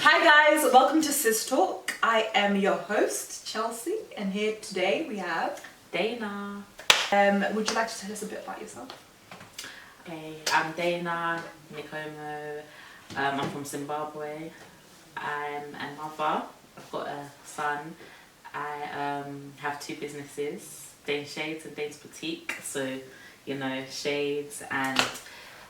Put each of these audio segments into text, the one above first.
Hi guys, welcome to Sis Talk. I am your host, Chelsea, and here today we have Dainah. Would you like to tell us a bit about yourself? Okay, I'm Dainah Nikomo. I'm from Zimbabwe. I'm a mother. I've got a son. I have two businesses, Dain Shades and Dain's Boutique. So, you know, shades, and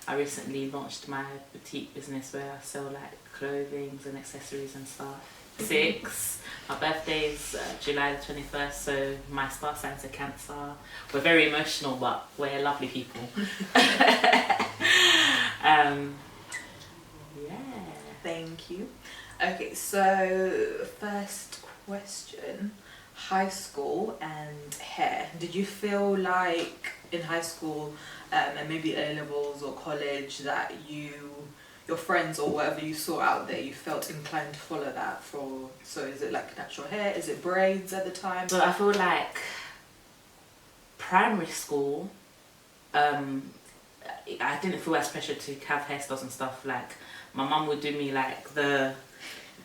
I recently launched my boutique business where I sell like clothing and accessories and stuff. 6. My birthday's July the 21st, so my star signs are Cancer. We're very emotional, but we're lovely people. Yeah. Thank you. Okay, so first question, high school and hair. Did you feel like in high school and maybe A-levels or college that your friends or whatever you saw out there, you felt inclined to follow that so is it like natural hair? Is it braids at the time? So I feel like primary school, I didn't feel as pressure to have hairstyles and stuff. Like my mum would do me like the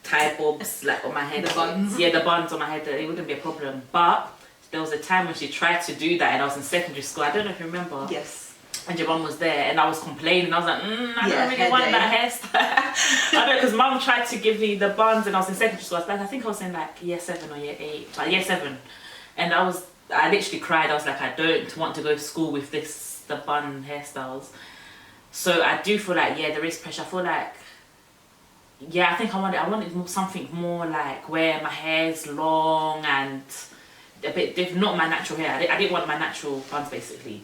tie bobs like on my head. The buns? Yeah, the buns on my head, it wouldn't be a problem. But there was a time when she tried to do that and I was in secondary school. I don't know if you remember. Yes. And your mum was there and I was complaining. I was like, I don't really want that hairstyle. I know, because mum tried to give me the buns and I was in secondary school. I think I was in like year 7 or year 8. Like year 7. And I literally cried. I was like, I don't want to go to school with the bun hairstyles. So I do feel like, yeah, there is pressure. I feel like, yeah, I think I wanted something more like where my hair's long and a bit different. Not my natural hair. I didn't want my natural buns basically.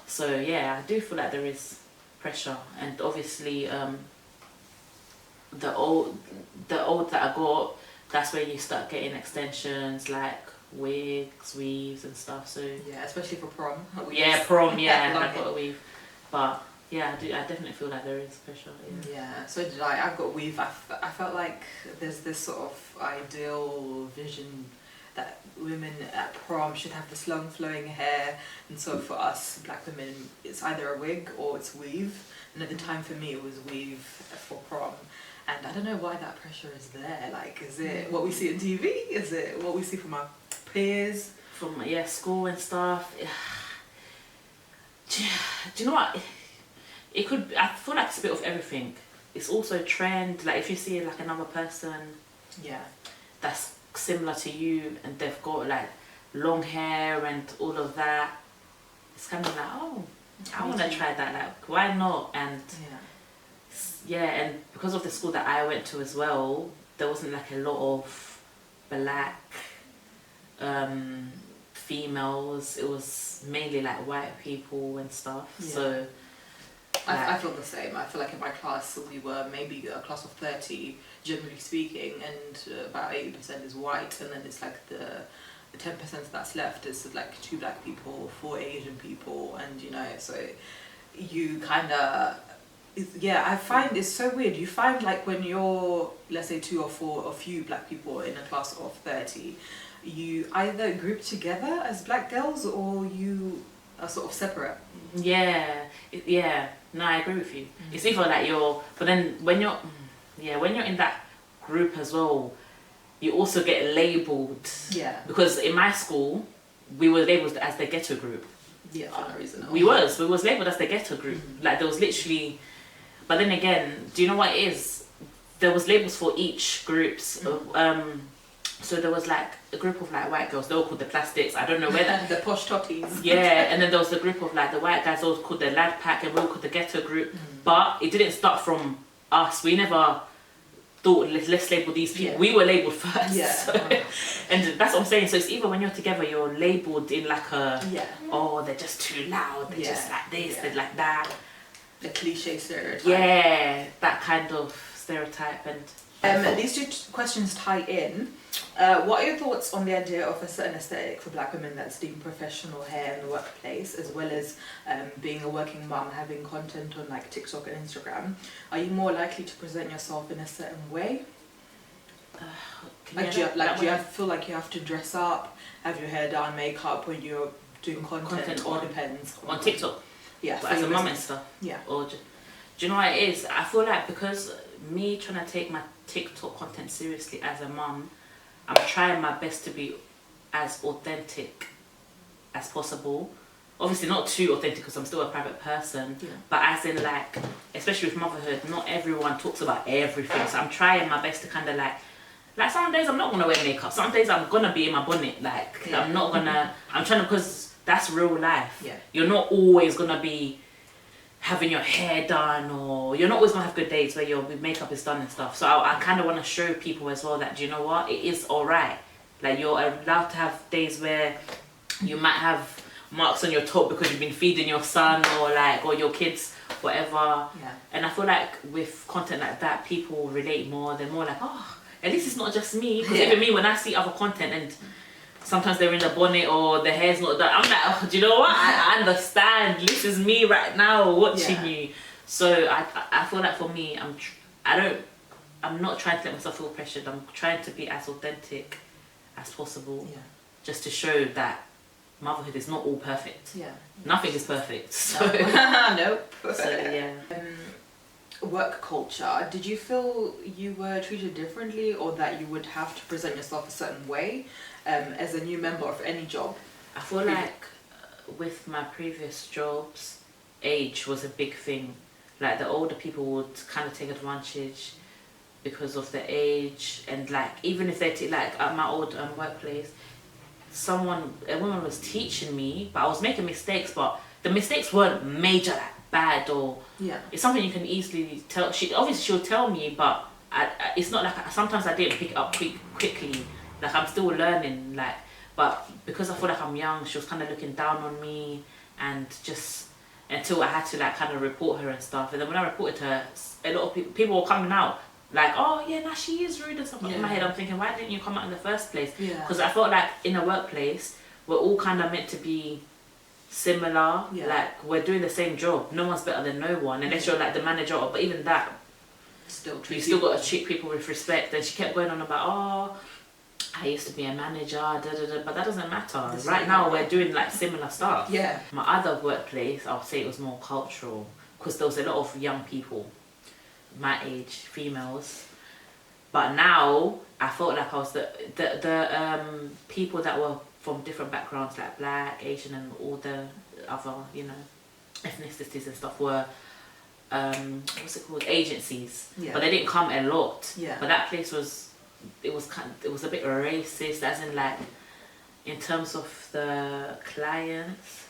So yeah, I do feel like there is pressure, and obviously the old that I got, that's where you start getting extensions like wigs, weaves and stuff. So yeah, especially for prom. Yeah, prom. Yeah, I got a weave, but yeah, I definitely feel like there is pressure. Yeah, so did I. I've got a weave. I felt like there's this sort of ideal vision that women at prom should have this long flowing hair, and so for us black women it's either a wig or it's weave, and at the time for me it was weave for prom, and I don't know why that pressure is there. Like, is it what we see on TV? Is it what we see from our peers? From school and stuff. Do you know what? It could. I feel like it's a bit of everything. It's also trend. Like if you see like another person, yeah, that's similar to you and they've got like long hair and all of that, it's kind of like, oh, I want to try that, like why not? And and because of the school that I went to as well, there wasn't like a lot of black females. It was mainly like white people and stuff. So I feel the same. I feel like in my class we were maybe a class of 30, generally speaking, and about 80% is white, and then it's like the 10% that's left is like 2 black people, 4 Asian people, and you know, so you kind of, I find it's so weird. You find like when you're, let's say 2 or 4 or few black people in a class of 30, you either group together as black girls or you are sort of separate. No, I agree with you. It's either like but then when you're in that group as well, you also get labelled. Yeah. Because in my school, we were labelled as the ghetto group. Yeah, for no reason. We was labelled as the ghetto group. Like there was literally, but then again, do you know what it is? There was labels for each groups. So there was like a group of like white girls, they were called the plastics. I don't know where that the posh totties. Yeah, and then there was the group of like the white guys, they were called the lad pack, and we were called the ghetto group. But it didn't start from us. We never thought let's label these people. We were labelled first. Yeah. So, and that's what I'm saying. So it's either when you're together you're labelled in like a oh, they're just too loud, they're just like this, they're like that. The cliche stereotype. Yeah, that kind of stereotype. And these 2 questions tie in. What are your thoughts on the idea of a certain aesthetic for black women that's deemed professional hair in the workplace, as well as being a working mum, having content on like TikTok and Instagram? Are you more likely to present yourself in a certain way? Do you feel like you have to dress up, have your hair done, makeup when you're doing content or depends? On TikTok? Yeah. But as a mum and stuff? Yeah. Or do you know what it is? I feel like because me trying to take my TikTok content seriously as a mum, I'm trying my best to be as authentic as possible. Obviously not too authentic because I'm still a private person, but as in like, especially with motherhood, not everyone talks about everything. So I'm trying my best to kind of like some days I'm not gonna wear makeup. Some days I'm gonna be in my bonnet. Like I'm not gonna. I'm trying to, because that's real life. Yeah. You're not always gonna be having your hair done, or you're not always gonna have good days where your makeup is done and stuff. So I kind of want to show people as well that, do you know what, it is alright. Like you're allowed to have days where you might have marks on your top because you've been feeding your son or your kids, whatever. Yeah. And I feel like with content like that, people relate more. They're more like, oh, at least it's not just me. Because even me, when I see other content and sometimes they're in the bonnet or the hair's not done, I'm like, oh, do you know what? I understand. This is me right now watching you. So I feel like for me, I'm not trying to let myself feel pressured. I'm trying to be as authentic as possible, just to show that motherhood is not all perfect. Yeah. Nothing is perfect. So nope. So yeah. Work culture. Did you feel you were treated differently, or that you would have to present yourself a certain way as a new member of any job? I feel like with my previous jobs, age was a big thing. Like the older people would kind of take advantage because of the age, and like even if they like at my old workplace, a woman was teaching me, but I was making mistakes, but the mistakes weren't major, like bad, or it's something you can easily tell. She'll tell me, but it's not like sometimes I didn't pick it up quickly. Like I'm still learning, like, but because I feel like I'm young, she was kind of looking down on me, and just until I had to like kind of report her and stuff. And then when I reported her, a lot of people were coming out like, oh yeah, nah, she is rude and stuff. In my head I'm thinking, why didn't you come out in the first place? Because I felt like in a workplace we're all kind of meant to be similar. Like we're doing the same job. No one's better than no one unless you're like the manager, but even that, you still got to treat people with respect. And she kept going on about, oh, I used to be a manager, but that doesn't matter. Right now we're doing like similar stuff. My other workplace, I would say it was more cultural, because there was a lot of young people my age, females, but now I felt like I was the people that were from different backgrounds, like Black, Asian, and all the other, you know, ethnicities and stuff were what's it called, agencies, but they didn't come a lot. But that place was a bit racist, as in like in terms of the clients.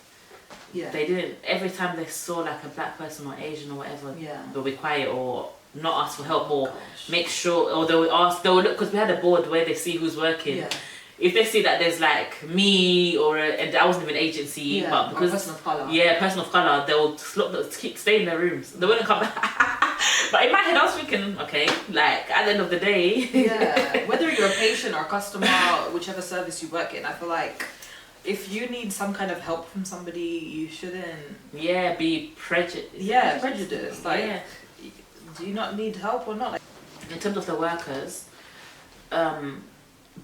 They didn't, every time they saw like a Black person or Asian or whatever, they'll be quiet or not ask for help, or make sure, or they'll look, because we had a board where they see who's working. If they see that there's like me and I wasn't even agency, but because person of colour. Person of colour, they'll stay in their rooms. They wouldn't come back. But in my head I was thinking, okay, like at the end of the day. Whether you're a patient or a customer, whichever service you work in, I feel like if you need some kind of help from somebody, you shouldn't be prejudiced. Prejudiced. Like, do you not need help or not? Like, in terms of the workers,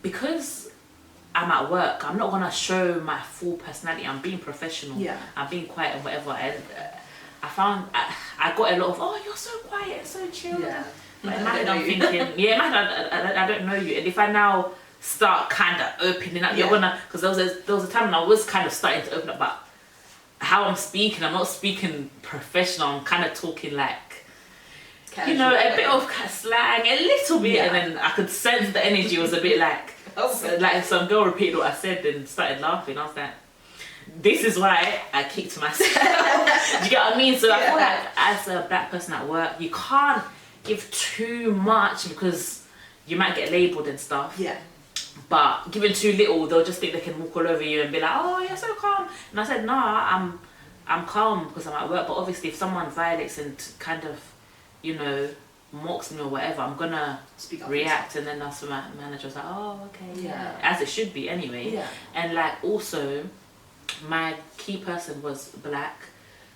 because I'm at work, I'm not gonna show my full personality. I'm being professional. I'm being quiet and whatever. And I found I got a lot of, oh, you're so quiet, so chill. But in my head I'm thinking, I don't know you. And if I now start kind of opening up, you're gonna, because there was a time when I was kind of starting to open up about how I'm speaking. I'm not speaking professional. I'm kind of talking like, casual, you know, a bit of slang, a little bit, and then I could sense the energy was a bit like, like some girl repeated what I said and started laughing. I was like, this is why I kicked myself. Do you get what I mean? So I feel like as a Black person at work, you can't give too much because you might get labelled and stuff. But giving too little, they'll just think they can walk all over you and be like, oh, you're so calm. And I said, nah, I'm calm because I'm at work. But obviously if someone violates and kind of, you know, mocks me or whatever, I'm gonna react. And then that's when my manager was like, oh, okay, as it should be anyway. And like also, my key person was Black.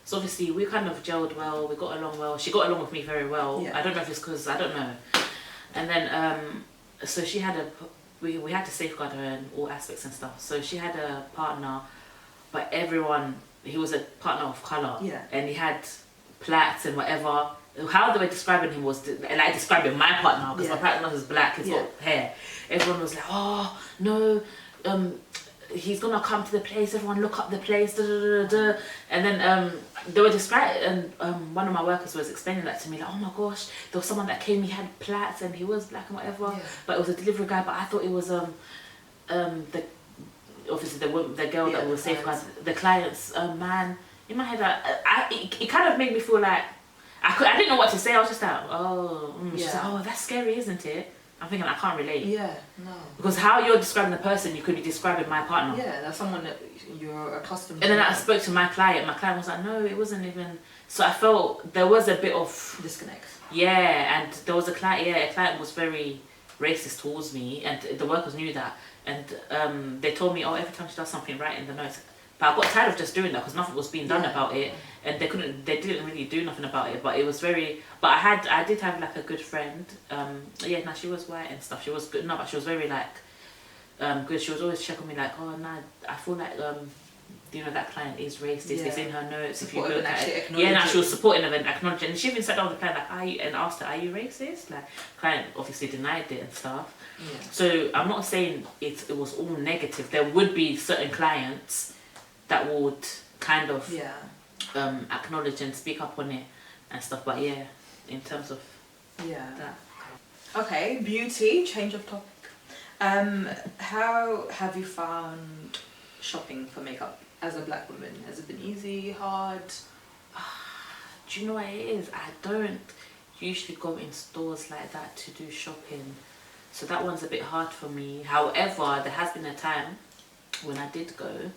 So obviously we kind of gelled well, we got along well. She got along with me very well. I don't know if it's because, I don't know. And then, so she had we had to safeguard her in all aspects and stuff. So she had a partner, but he was a partner of colour. And he had plaits and whatever. how they were describing him was like describing my partner, because my partner is black, he's got hair. Everyone was like, oh no, he's gonna come to the place, everyone look up the place, da, da, da, da. And then they were describing, and one of my workers was explaining that to me, like, oh my gosh, there was someone that came, he had plaits and he was black and whatever, but it was a delivery guy, but I thought it was the obviously the girl that was safeguarding the client's man. In my head, it kind of made me feel like I didn't know what to say. I was just like, she's like, oh, that's scary, isn't it? I'm thinking, I can't relate. Yeah, no. Because how you're describing the person, you could be describing my partner. Yeah, that's someone that you're accustomed to. And then I spoke to my client. My client was like, no, it wasn't even. So I felt there was a bit of disconnect. Yeah, and there was a client. Yeah, a client was very racist towards me, and the workers knew that. And they told me, oh, every time she does something right in the notes. But I got tired of just doing that because nothing was being done about it, and they didn't really do nothing about it. But it was very. But I did have like a good friend. She was white and stuff. She was good. No, but she was very like good. She was always checking me like, oh no, I feel like that client is racist. It's in her notes. If you look at it, she was supporting them and acknowledging. And she even said on the client like, and asked her, are you racist? Like, client obviously denied it and stuff. Yeah. So I'm not saying it was all negative. There would be certain clients that would kind of acknowledge and speak up on it and stuff, but in terms of that. Okay, beauty, change of topic. How have you found shopping for makeup as a black woman? Has it been easy, hard? Do you know what it is? I don't usually go in stores like that to do shopping, so that one's a bit hard for me. However, there has been a time when I did go,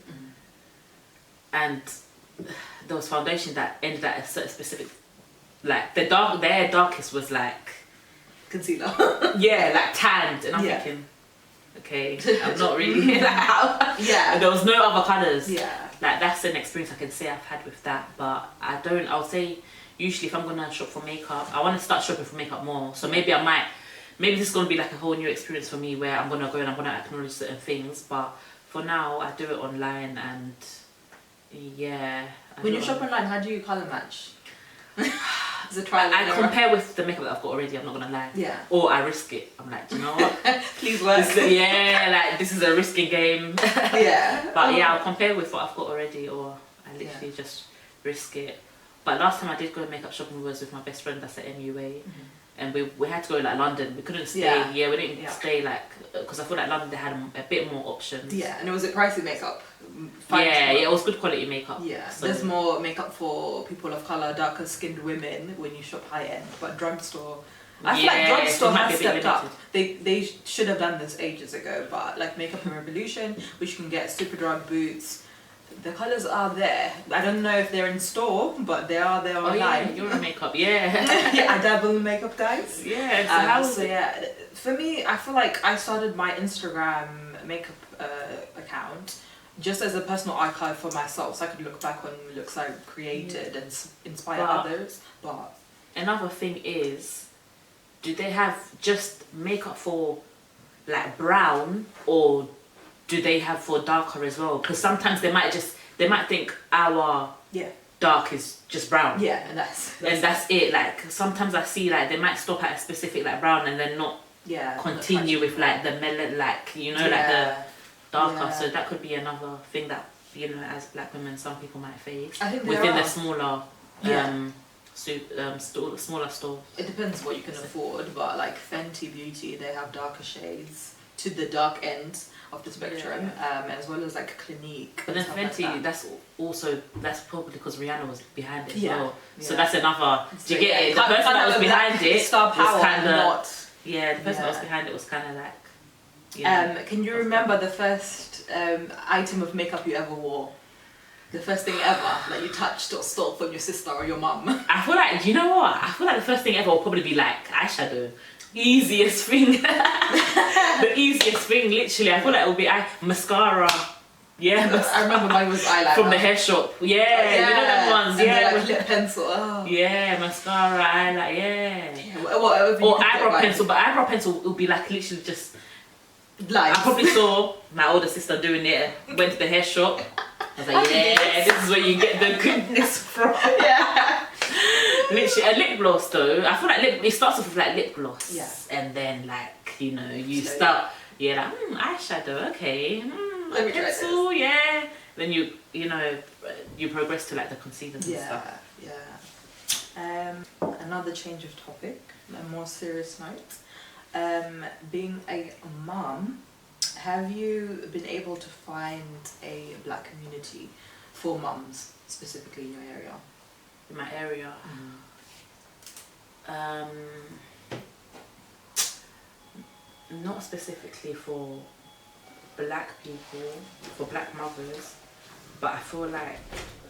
and there was foundation that ended at a certain specific, like their darkest was like concealer. Like tanned, and I'm thinking, okay, I'm not really like how. There was no other colours. Like that's an experience I can say I've had with that, but I would say usually if I'm gonna shop for makeup, I want to start shopping for makeup more. So maybe this is gonna be like a whole new experience for me where I'm gonna go and I'm gonna acknowledge certain things. But for now, I do it online and. When you shop online, how do you colour match? Is it trial and error? I compare with the makeup that I've got already, I'm not gonna lie. Or I risk it. I'm like, do you know what? Please work. This is a risky game. But I'll compare with what I've got already, or I literally just risk it. But last time I did go makeup shopping was with my best friend that's at MUA. And we had to go like London. We couldn't stay. We didn't stay like because I feel like London they had a bit more options. And was it pricey makeup? It was good quality makeup. So there's more makeup for people of color, darker skinned women when you shop high end. But drugstore, I feel like drugstore has stepped up. They should have done this ages ago. But like Makeup and Revolution, which you can get Superdrug boots. The colours are there. I don't know if they're in store, but they are there online. You're in makeup, I dabble in makeup, guys. So for me, I feel like I started my Instagram makeup account just as a personal archive for myself, so I could look back on looks I created and inspire others. But another thing is, do they have just makeup for like brown, or do they have for darker as well? Because sometimes they might think our dark is just brown. And that's it. Like sometimes I see like they might stop at a specific like brown and then not continue with like the melon, like like the darker. So that could be another thing that as black women some people might face within the smaller smaller store. It depends what you can afford, but like Fenty Beauty, they have darker shades to the dark end of the spectrum, as well as like Clinique. But then Fenty, like that's probably because Rihanna was behind it as well. So that's another. Do you get it? The person that was behind it star power was kind of. The person that was behind it was kind of like. Can you remember the first item of makeup you ever wore? The first thing ever that you touched or stole from your sister or your mum? I feel like, you know what? I feel like the first thing ever will probably be like eyeshadow. Easiest thing. The easiest thing, literally. I feel like it will be mascara. I remember mine was eyeliner. From the hair shop. You know them ones. And like lip pencil. Oh. Mascara, eyeliner, or eyebrow pencil, but eyebrow pencil will be like literally just. Life. I probably saw my older sister doing it. Went to the hair shop. I was like, this is where you get the goodness from. Literally, a lip gloss though. I feel like it starts off with like lip gloss. Yeah. And then like, you know, you Slowly. start, like, eyeshadow, okay. Let me try Pencil, yeah. Then you know, you progress to like the concealers and stuff. Yeah. Another change of topic, a more serious note. Being a mum, have you been able to find a black community for mums, specifically in your area? In my area. Not specifically for black people, for black mothers, but I feel like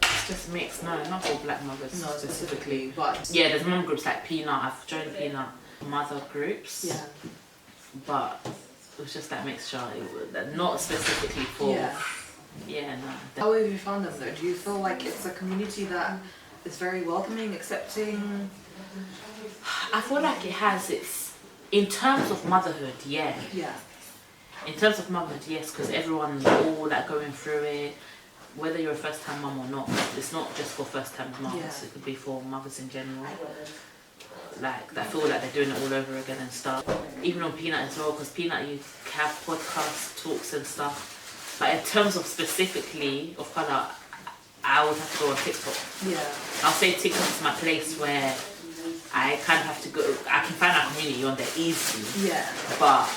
it's just mixed. No, not for black mothers specifically, but yeah, there's mum groups like Peanut. I've joined Peanut mother groups. Yeah. But it was just that mixture. Not specifically for. Yeah, no. How have you found them though? Do you feel like it's a community that is very welcoming, accepting? I feel like it has its, in terms of motherhood, yeah. Yeah. In terms of motherhood, yes, because everyone's all like going through it, whether you're a first-time mum or not. It's not just for first-time mums. Yeah. It could be for mothers in general. Like, I feel like they're doing it all over again and stuff. Even on Peanut as well, because Peanut, you have podcast talks and stuff. But in terms of specifically of colour, I would have to go on TikTok. Yeah. I'll say TikTok is my place where I kind of have to go. I can find a community on there easily. Yeah. But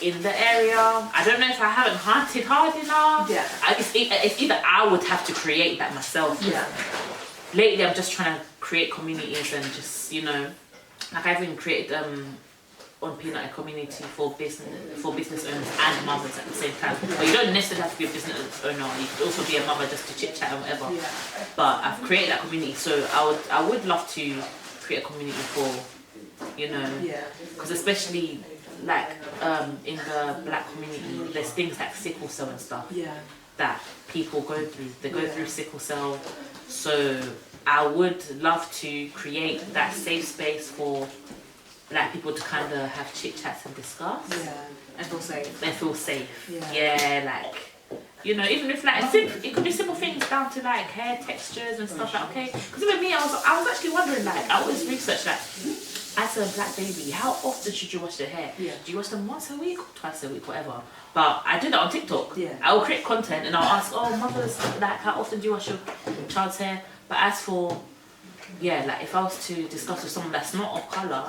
in the area, I don't know if I haven't hunted hard enough. Yeah. It's either I would have to create that myself. Yeah. Lately, I'm just trying to create communities and just, you know, like I've even created on Peanut a community for business owners and mothers at the same time. But you don't necessarily have to be a business owner. You could also be a mother just to chit chat and whatever. Yeah. But I've created that community, so I would love to create a community for, you know, because especially like in the black community, there's things like sickle cell and stuff that people go through. They go through sickle cell, so I would love to create that safe space for black people to kind of have chit chats and discuss. Yeah. And feel safe. And feel safe. Yeah. Like, you know, even if like it could be simple things down to like hair textures and stuff like, okay. Because even me, I was actually wondering, like, I always research like, as a black baby, how often should you wash their hair? Yeah. Do you wash them once a week or twice a week, whatever? But I do that on TikTok. Yeah. I will create content and I'll ask, oh, mothers, like, how often do you wash your child's hair? But as for, like, if I was to discuss with someone that's not of colour,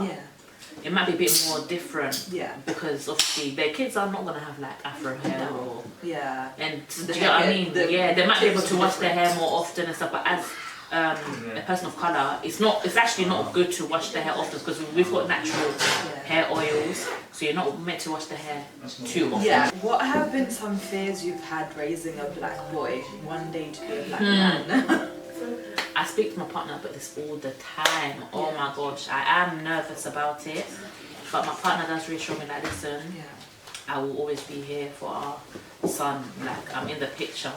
it might be a bit more different. Yeah. Because obviously their kids are not gonna have like afro hair or and do you know what I mean? They might be able to wash their hair more often and stuff. But as a person of colour, it's actually not good to wash their hair often because we've got natural hair oils, so you're not meant to wash the hair too often. Yeah. What have been some fears you've had raising a black boy one day to be a black man? I speak to my partner about this all the time. Oh my gosh, I am nervous about it. But my partner does reassure me like, listen, I will always be here for our son. Like, I'm in the picture.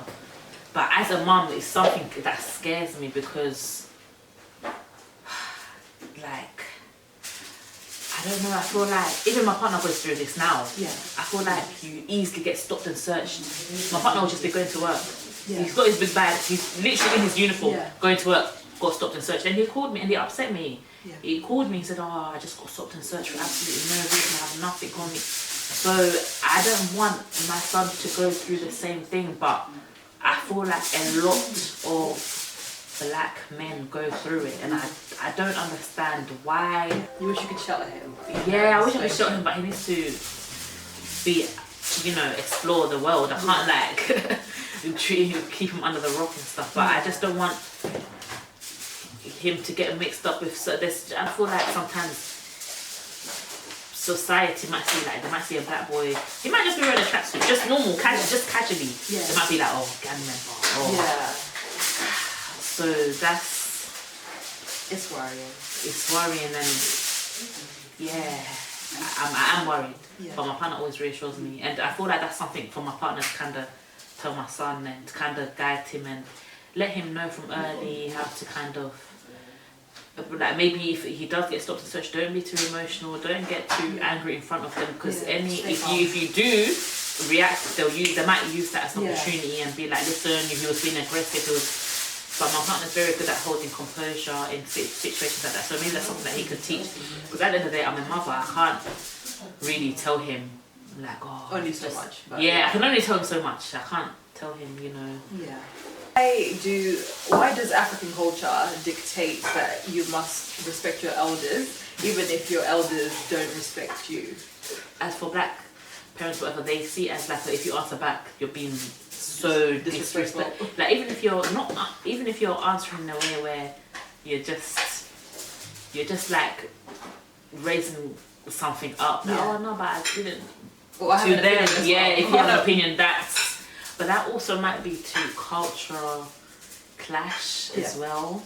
But as a mum, it's something that scares me because, like, I don't know, I feel like, even my partner goes through this now. I feel like you easily get stopped and searched. My partner will just be going to work. He's got his big bag, he's literally in his uniform, going to work, got stopped and searched. And he called me and he upset me. He called me and said, oh, I just got stopped and searched for absolutely no reason, I have nothing on me. So I don't want my son to go through the same thing, but I feel like a lot of black men go through it and I don't understand why. You wish you could shelter him. Yeah, I wish I could shelter him, but he needs to be, you know, explore the world. I can't like keep him under the rock and stuff, but I just don't want him to get mixed up with, so this. I feel like sometimes society might see, like, they might see a black boy, he might just be wearing a tracksuit, just normal, just casually. They might be like, oh, gang member. So it's worrying. It's worrying and I am worried. But my partner always reassures me, and I feel like that's something for my partner to kind of tell my son and to kind of guide him and let him know from early how to kind of, like, maybe if he does get stopped and searched, don't be too emotional, don't get too angry in front of them, because if you do react, they might use that as an opportunity and be like, listen, if he was being aggressive, But my partner's very good at holding composure in situations like that. So maybe that's something that he could teach. Because at the end of the day, I'm a mother. I can't really tell him like, oh, only so much. But yeah, I can only tell him so much. I can't tell him, Yeah. Why does African culture dictate that you must respect your elders, even if your elders don't respect you? As for black parents, whatever, they see it as like, if you answer back, you're being so disrespectful. Like even if you're answering in a way where you're just like raising something up. Like, oh no, but I didn't. Well, I to them, if you have an opinion, but that also might be to cultural clash as well.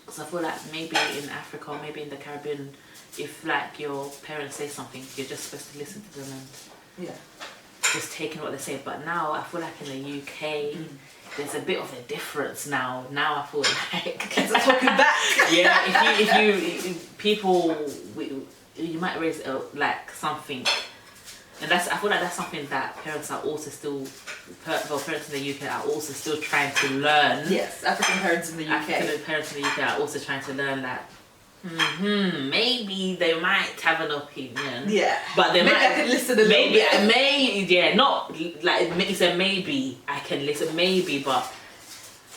Because I feel like maybe in Africa or maybe in the Caribbean, if like your parents say something, you're just supposed to listen to them and just taking what they say. But now I feel like in the UK, there's a bit of a difference now. Now I feel like kids are talking back. Yeah, if people, you might raise like something. And I feel like that's something that parents are also still, parents in the UK are also still trying to learn. Yes, African parents in the UK. African parents in the UK are also trying to learn that, maybe they might have an opinion. Yeah. But they maybe might. I can listen a little bit. Not like, it's a maybe I can listen, maybe, but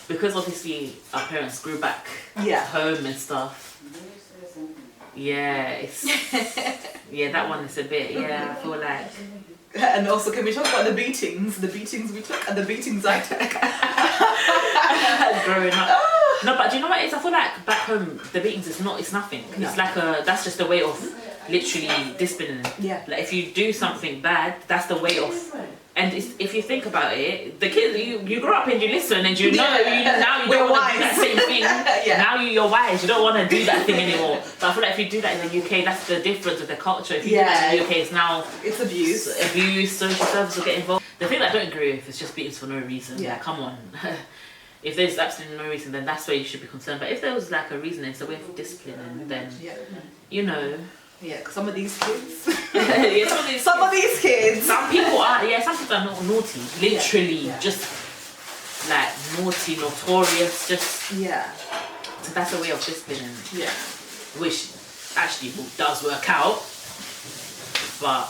because obviously our parents grew back home and stuff. Yeah, that one is a bit, I feel like. And also, can we talk about the beatings we took and the beatings I took? Growing up. No, but do you know what it is? I feel like back home, the beatings it's nothing. No. It's like that's just a way of literally disciplining. Yeah. Like if you do something bad, that's the way of. And if you think about it, the kids, you grow up and you listen and you know, now you don't want to do that same thing. Now you're wise, you don't want to do that thing anymore. But I feel like if you do that in the UK, that's the difference of the culture. If you do that in the UK, it's now... It's abuse. Social services will get involved. The thing that I don't agree with is just beatings for no reason. Yeah, come on. If there's absolutely no reason, then that's where you should be concerned. But if there was like a reason, it's a way of disciplining, then, Yeah, because some of these kids. Some of these kids. Some people are, some people are not naughty. Literally, just like naughty, notorious, just. Yeah. So that's a way of disciplining. Yeah. Which actually does work out. But,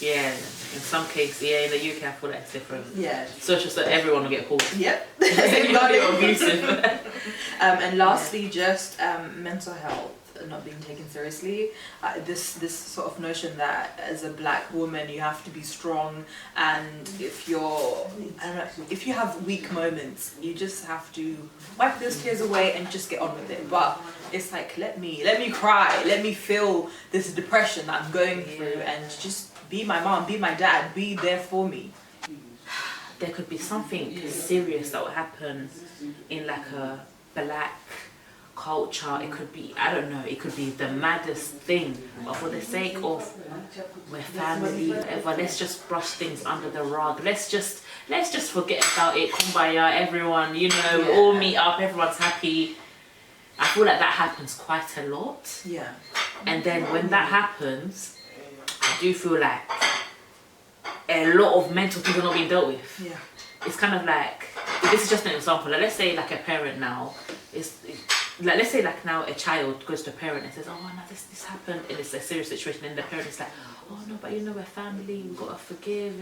in some cases, in the UK, I feel like it's different. Yeah. Social, so everyone will get called. Yep. Everybody abusive. And lastly, just mental health not being taken seriously. This sort of notion that as a black woman you have to be strong, and if you have weak moments, you just have to wipe those tears away and just get on with it. But it's like, let me cry, let me feel this depression that I'm going through, and just be my mom, be my dad, be there for me. There could be something serious that will happen in like a black culture. It could be, I don't know, it could be the maddest thing, but for the sake of we're family, whatever, let's just brush things under the rug. Let's just forget about it. Kumbaya, everyone, we all meet up, everyone's happy. I feel like that happens quite a lot. Yeah. And then when that happens, I do feel like a lot of mental things are not being dealt with. Yeah. It's kind of like, this is just an example. Like, let's say like a parent now, let's say like now a child goes to a parent and says, oh no, this happened, and it's a serious situation, and the parent is like, oh no, but we're family, we've got to forgive.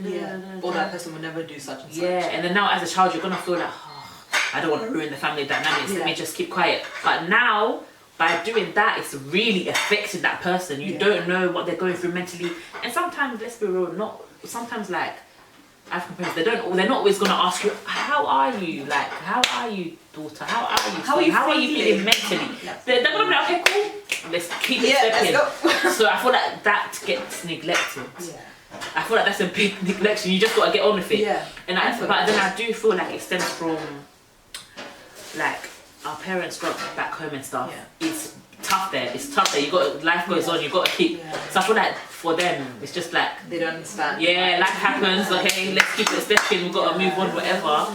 Or that person will never do such and such. Yeah, and then now as a child you're gonna feel like, I don't want to ruin the family dynamics, let me just keep quiet. But now, by doing that, it's really affecting that person. You don't know what they're going through mentally. And sometimes, let's be real, sometimes like African parents, they're not always gonna ask you, how are you? Like, how are you, daughter? How are you feeling mentally? Yeah. They're gonna be like, okay, cool, let's keep it stepping. So I feel like that gets neglected. Yeah. I feel like that's a big neglection. You just gotta get on with it. Yeah. But then I do feel like it stems from like our parents grew up back home and stuff. Yeah. It's tough there. Life goes on. You got to keep. Yeah. So I feel like for them, it's just like they don't understand. Yeah, life happens. Okay, let's keep it stepping. We've got to move on, whatever.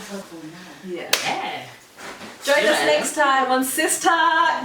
Yeah. Join us next time on Sis Talk.